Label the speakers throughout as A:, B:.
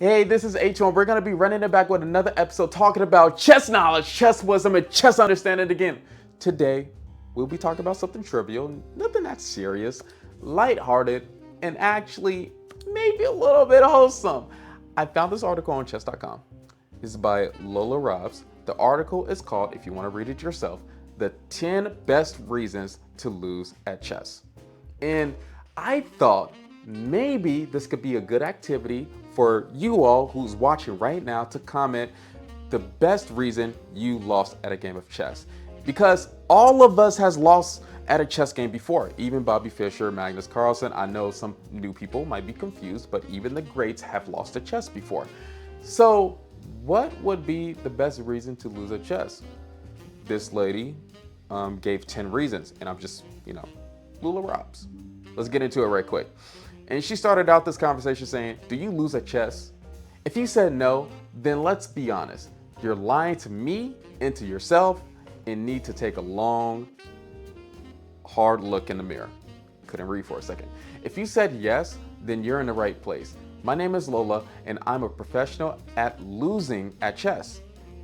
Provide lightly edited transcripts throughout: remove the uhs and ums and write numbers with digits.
A: Hey, this is H1. We're going to be running it back with another episode talking about chess knowledge, chess wisdom, and chess understanding again. Today, we'll be talking about something trivial, nothing that serious, lighthearted, and actually maybe a little bit wholesome. I found this article on chess.com. This is by Lola Robs. The article is called, if you want to read it yourself, The 10 Best Reasons to Lose at Chess. And I thought maybe this could be a good activity for you all who's watching right now to comment the best reason you lost at a game of chess. Because all of us has lost at a chess game before. Even Bobby Fischer, Magnus Carlsen. I know some new people might be confused, but even the greats have lost at chess before. So what would be the best reason to lose at chess? This lady gave 10 reasons, and I'm just, Lula Robs. Let's get into it right quick. And she started out this conversation saying, do you lose at chess? If you said no, then let's be honest. You're lying to me and to yourself and need to take a long, hard look in the mirror. Couldn't read for a second. If you said yes, then you're in the right place. My name is Lola, and I'm a professional at losing at chess,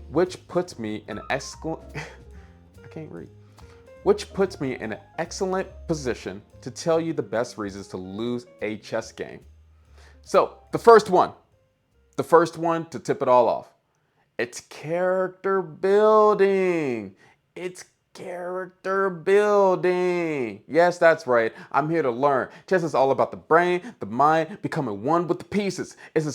A: which puts me in an excellent position to tell you the best reasons to lose a chess game. So, the first one to tip it all off. It's character building. It's character building. Yes, that's right. I'm here to learn. Chess is all about the brain, the mind, becoming one with the pieces. It's a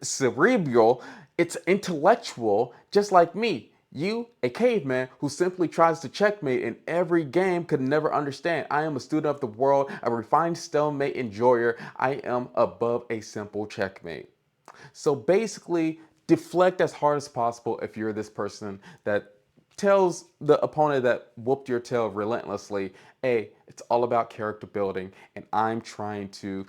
A: cerebral, it's intellectual, just like me. You, a caveman who simply tries to checkmate in every game, could never understand. I am a student of the world, a refined stalemate enjoyer. I am above a simple checkmate. So basically, deflect as hard as possible if you're this person that tells the opponent that whooped your tail relentlessly, hey, it's all about character building, and I'm trying to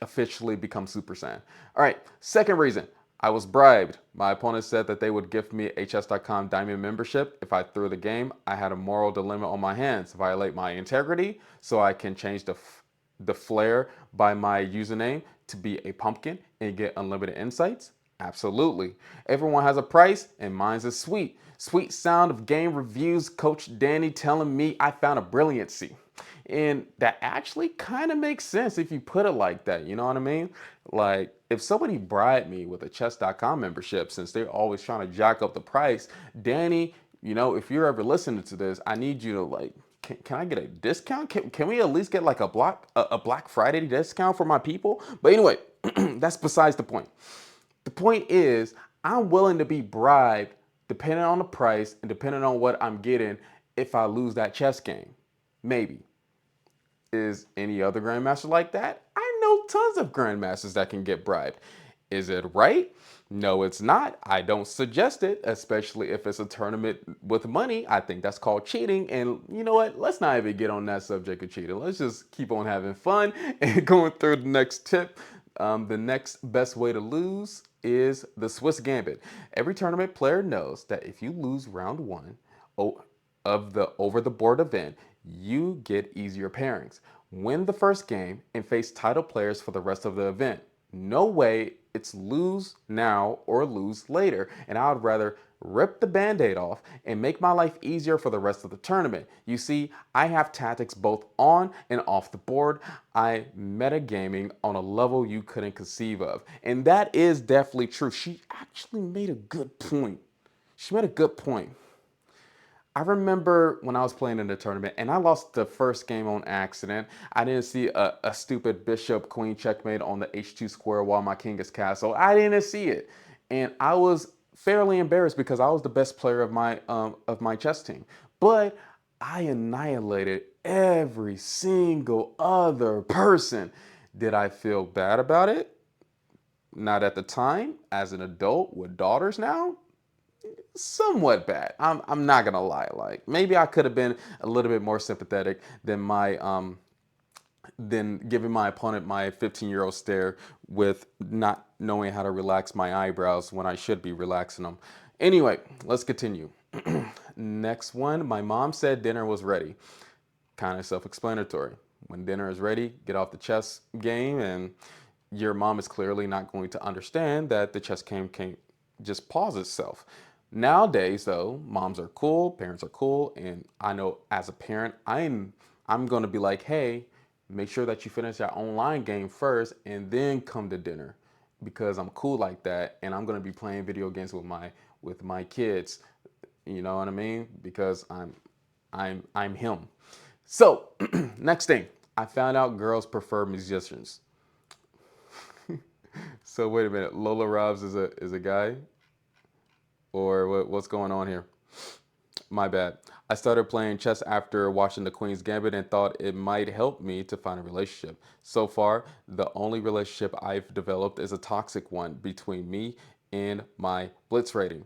A: officially become Super Saiyan. All right, second reason. I was bribed. My opponent said that they would gift me a chess.com diamond membership if I threw the game. I had a moral dilemma on my hands. Violate my integrity so I can change the flair by my username to be a pumpkin and get unlimited insights? Absolutely. Everyone has a price, and mine's is sweet. Sweet sound of game reviews, Coach Danny telling me I found a brilliancy. And that actually kind of makes sense if you put it like that, you know what I mean? Like, if somebody bribed me with a chess.com membership, since they're always trying to jack up the price, Danny, if you're ever listening to this, I need you to can I get a discount? Can we at least get like a Black Friday discount for my people? But anyway, that's besides the point. The point is, I'm willing to be bribed depending on the price and depending on what I'm getting if I lose that chess game. Maybe. Is any other grandmaster like that? I know tons of grandmasters that can get bribed. Is it right? No, it's not. I don't suggest it, especially if it's a tournament with money. I think that's called cheating. And you know what? Let's not even get on that subject of cheating. Let's just keep on having fun and going through the next tip. The next best way to lose is the Swiss Gambit. Every tournament player knows that if you lose round one of the over the board event, you get easier pairings. Win the first game and face title players for the rest of the event. No way it's lose now or lose later, and I would rather rip the band-aid off and make my life easier for the rest of the tournament. You see, I have tactics both on and off the board. I metagaming on a level you couldn't conceive of. And that is definitely true. She actually made a good point. She made a good point. I remember when I was playing in the tournament and I lost the first game on accident. I didn't see a stupid bishop queen checkmate on the h2 square while my king is castle. I didn't see it. And I was fairly embarrassed because I was the best player of my chess team. But I annihilated every single other person. Did I feel bad about it? Not at the time. As an adult with daughters now, somewhat bad. I'm not gonna lie. Like, maybe I could have been a little bit more sympathetic than giving my opponent my 15-year-old stare with not knowing how to relax my eyebrows when I should be relaxing them. Anyway, let's continue. Next one, my mom said dinner was ready. Kind of self-explanatory. When dinner is ready, get off the chess game and your mom is clearly not going to understand that the chess game can't just pause itself. Nowadays, though, moms are cool, parents are cool, and I know as a parent, I'm going to be like, hey, make sure that you finish that online game first and then come to dinner, because I'm cool like that, and I'm going to be playing video games with my kids. You know what I mean? Because I'm him. So, next thing, I found out girls prefer musicians. So wait a minute, Lola Robs is a guy, or what's going on here? My bad. I started playing chess after watching The Queen's Gambit and thought it might help me to find a relationship. So far, the only relationship I've developed is a toxic one between me and my blitz rating.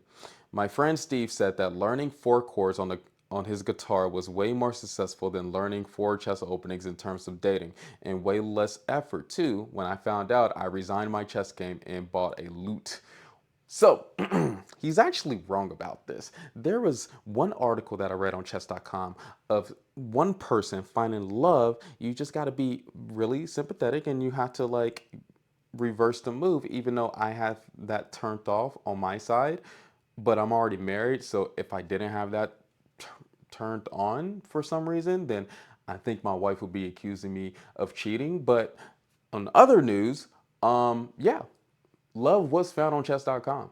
A: My friend Steve said that learning four chords on his guitar was way more successful than learning four chess openings in terms of dating, and way less effort too. When I found out, I resigned my chess game and bought a lute. So he's actually wrong about this. There was one article that I read on chess.com of one person finding love. You just got to be really sympathetic and you have to like reverse the move, even though I have that turned off on my side. But I'm already married. So if I didn't have that turned on for some reason, then I think my wife would be accusing me of cheating. But on other news, yeah, love was found on chess.com.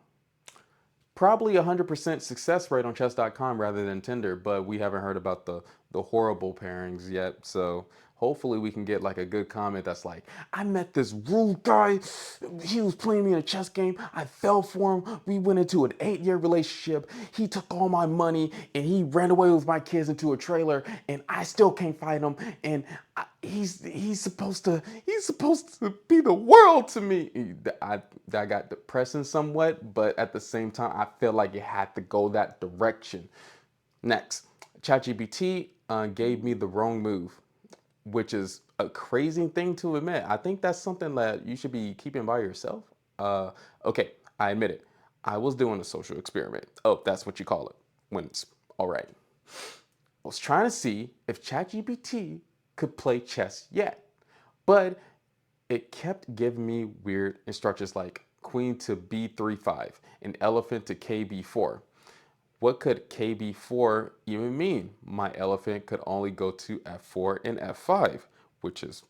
A: Probably 100% success rate on chess.com rather than Tinder, but we haven't heard about the horrible pairings yet. So hopefully we can get like a good comment that's like, I met this rude guy. He was playing me in a chess game. I fell for him. We went into an 8-year relationship. He took all my money and he ran away with my kids into a trailer, and I still can't fight him. And he's supposed to be the world to me. That got depressing somewhat, but at the same time, I feel like it had to go that direction. Next, ChatGPT gave me the wrong move, which is a crazy thing to admit. I think that's something that you should be keeping by yourself. Okay, I admit it. I was doing a social experiment. Oh, that's what you call it when it's all right. I was trying to see if ChatGPT could play chess yet, but it kept giving me weird instructions like queen to b3-5 and elephant to kb4. What could kb4 even mean? My elephant could only go to f4 and f5, which is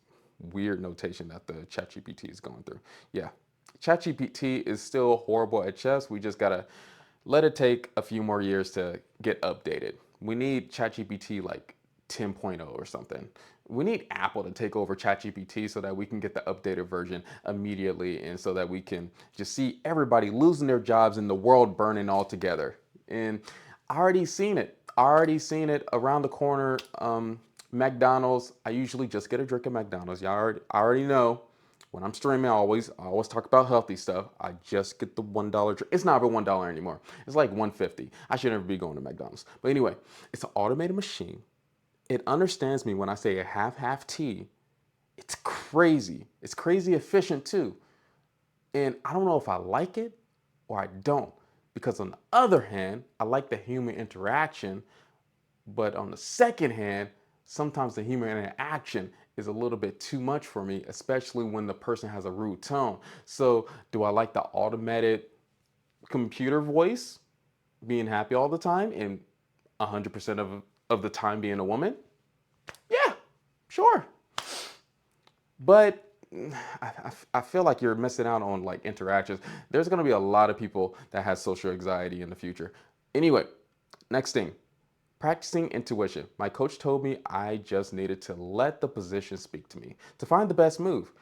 A: weird notation that the ChatGPT is going through. Yeah, ChatGPT is still horrible at chess. We just gotta let it take a few more years to get updated. We need ChatGPT like 10.0 or something. We need Apple to take over ChatGPT so that we can get the updated version immediately, and so that we can just see everybody losing their jobs and the world burning all together. And I already seen it. I already seen it around the corner. McDonald's. I usually just get a drink at McDonald's. I already know. When I'm streaming, I always talk about healthy stuff. I just get the $1 drink. It's not even $1 anymore. It's like 150. I should never be going to McDonald's. But anyway, it's an automated machine. It understands me when I say a half tea. It's crazy. It's crazy efficient too. And I don't know if I like it or I don't. Because on the other hand, I like the human interaction. But on the second hand, sometimes the human interaction is a little bit too much for me, especially when the person has a rude tone. So, do I like the automated computer voice being happy all the time and 100% of the time being a woman? Yeah, sure. But I feel like you're missing out on like interactions. There's going to be a lot of people that has social anxiety in the future. Anyway, next thing, practicing intuition. My coach told me I just needed to let the position speak to me to find the best move.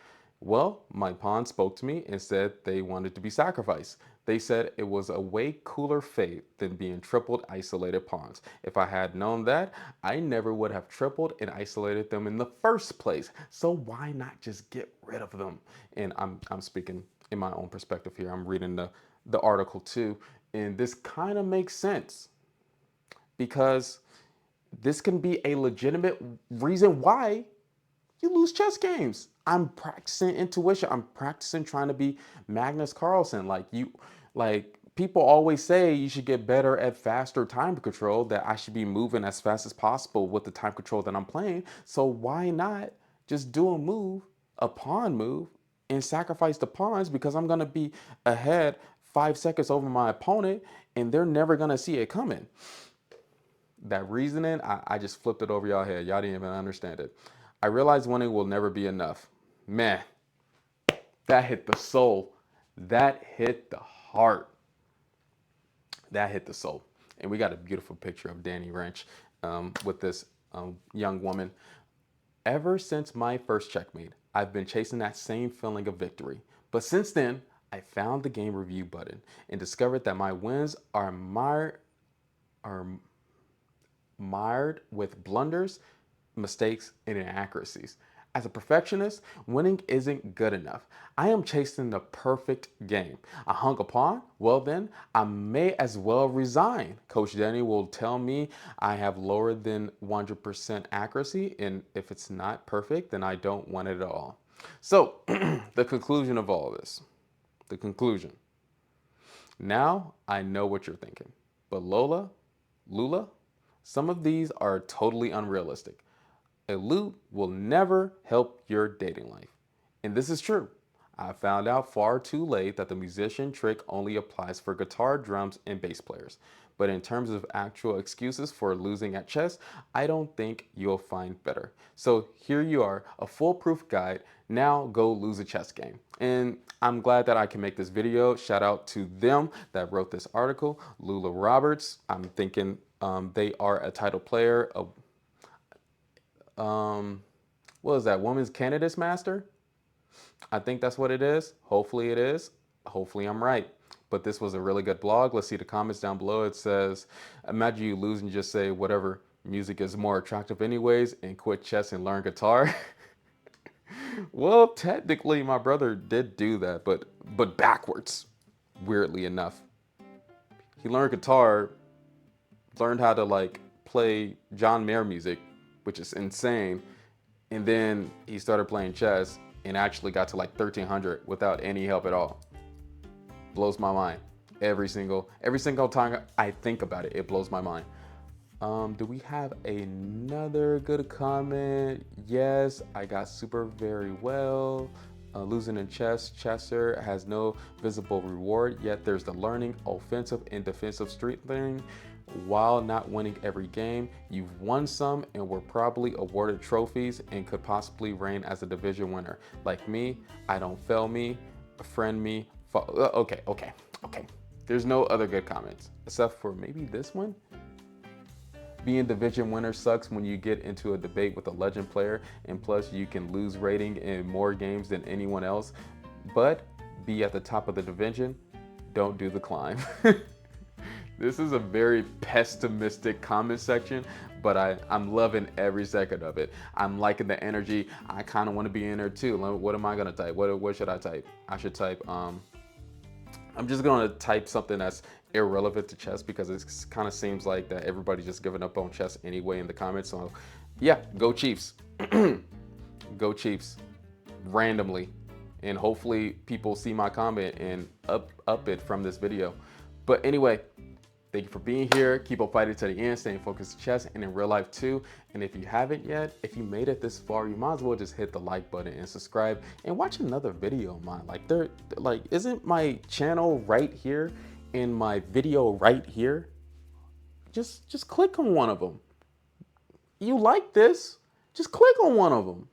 A: Well, my pawn spoke to me and said they wanted to be sacrificed. They said it was a way cooler fate than being tripled isolated pawns. If I had known that, I never would have tripled and isolated them in the first place. So why not just get rid of them? And I'm speaking in my own perspective here. I'm reading the article too, and this kind of makes sense because this can be a legitimate reason why you lose chess games. I'm practicing intuition. I'm practicing trying to be Magnus Carlsen. Like people always say you should get better at faster time control, that I should be moving as fast as possible with the time control that I'm playing. So why not just do a move, a pawn move, and sacrifice the pawns because I'm going to be ahead 5 seconds over my opponent and they're never going to see it coming. That reasoning, I just flipped it over y'all head. Y'all didn't even understand it. I realized winning will never be enough. Man, that hit the soul. That hit the heart. That hit the soul. And we got a beautiful picture of Danny Wrench with this young woman. Ever since my first checkmate, I've been chasing that same feeling of victory. But since then, I found the game review button and discovered that my wins are mired with blunders, mistakes, and inaccuracies. As a perfectionist, winning isn't good enough. I am chasing the perfect game. I hung a pawn? Well then, I may as well resign. Coach Denny will tell me I have lower than 100% accuracy, and if it's not perfect, then I don't want it at all. So, the conclusion of all this. The conclusion. Now I know what you're thinking. But Lula, some of these are totally unrealistic. A loot will never help your dating life. And this is true. I found out far too late that the musician trick only applies for guitar, drums, and bass players. But in terms of actual excuses for losing at chess, I don't think you'll find better. So here you are, a foolproof guide. Now go lose a chess game. And I'm glad that I can make this video. Shout out to them that wrote this article, Lula Roberts. I'm thinking they are a title player, what is that, Women's Candidates Master? I think that's what it is. Hopefully it is. Hopefully I'm right. But this was a really good blog. Let's see the comments down below. It says, imagine you lose and just say whatever, music is more attractive anyways, and quit chess and learn guitar. Well, technically my brother did do that, but backwards, weirdly enough. He learned guitar, learned how to like play John Mayer music, which is insane. And then he started playing chess and actually got to like 1300 without any help at all. Blows my mind. Every single time I think about it, it blows my mind. Do we have another good comment? Yes, I got super very well. Losing in chess, Chesser has no visible reward, yet there's the learning, offensive and defensive strengthening. While not winning every game, you've won some and were probably awarded trophies and could possibly reign as a division winner. Like me, I don't fail me, friend me. Okay. There's no other good comments except for maybe this one. Being division winner sucks when you get into a debate with a legend player, and plus you can lose rating in more games than anyone else, but be at the top of the division. Don't do the climb. This is a very pessimistic comment section, but I'm loving every second of it. I'm liking the energy. I kind of want to be in there too. What am I gonna type? What should I type? I should type, I'm just gonna type something that's irrelevant to chess because it kind of seems like that everybody's just giving up on chess anyway in the comments. So yeah, go Chiefs. Go Chiefs randomly. And hopefully people see my comment and up it from this video. But anyway, thank you for being here. Keep on fighting to the end, staying focused on chess and in real life too. And if you haven't yet, if you made it this far, you might as well just hit the like button and subscribe and watch another video of mine. Like isn't my channel right here and my video right here? Just click on one of them. You like this? Just click on one of them.